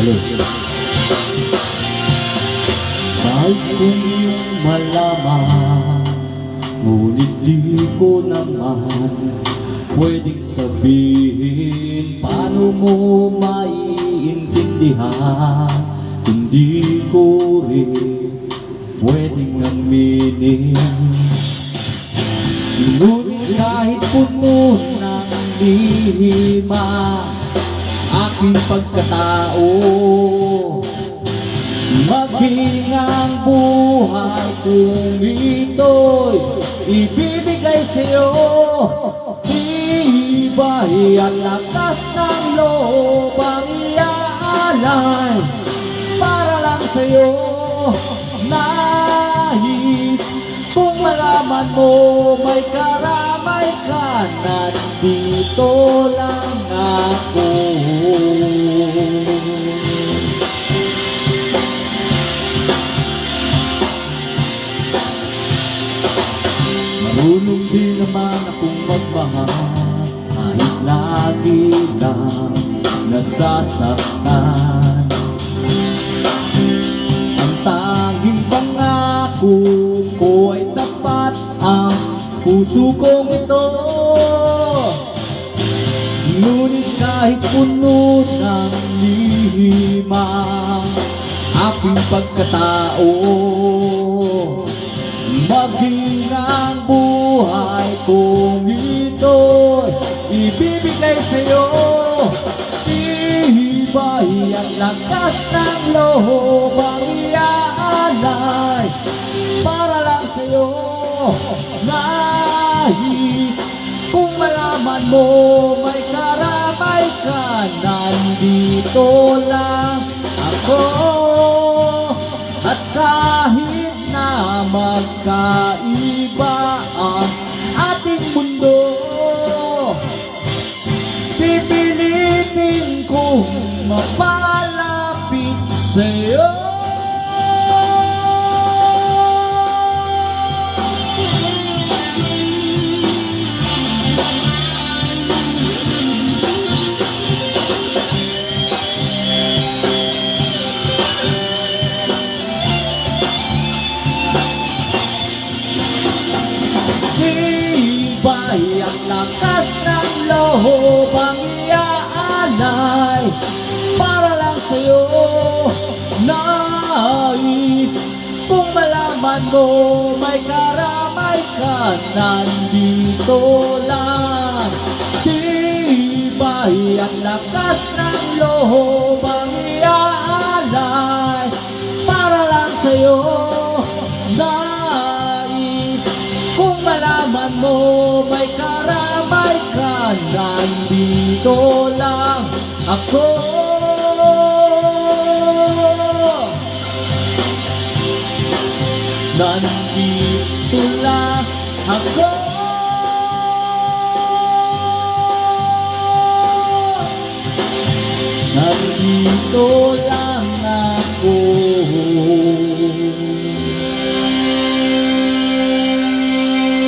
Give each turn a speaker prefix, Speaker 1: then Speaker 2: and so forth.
Speaker 1: Tuloy. Nais kong iyong malaman, ngunit di ko naman pwedeng sabihin. Paano mo maiintindihan kung di ko rin pwedeng aminin? Ngunit kahit puno ng lihima aking pagkatao, maghingang buhay kung ito'y ibibigay sa'yo. Iba'y ang lakas ng loob ang iaalay para lang sa'yo. Nais kung malaman mo may karamay ka, nandito lang ako. Marunong din naman akong magmahal, kahit lagi lang nasasaktan. Ang tanging pangako ko ay tapat, ang puso kong ito. Ngunit kahit puno ng lihima aking pagkatao, maghingang buhay kung ito'y ibibigay sa'yo. Iba'y ang lakas ng loob ang iaalay para lang sa'yo. Nais kung malaman mo may karamay ka, nandito lang ako. At kahit na magkaiba ang ating mundo, pipilitin kong mapalapit sa'yo. Iba'y ang lakas ng loob ang iaalay para lang sa'yo. Nais kung malaman mo may karamay ka, nandito lang. Iba'y ang lakas ng loob ang iaalay para lang sa'yo. Kung malaman mo may karamay ka, nandito lang ako. Nandito lang ako. Nandito lang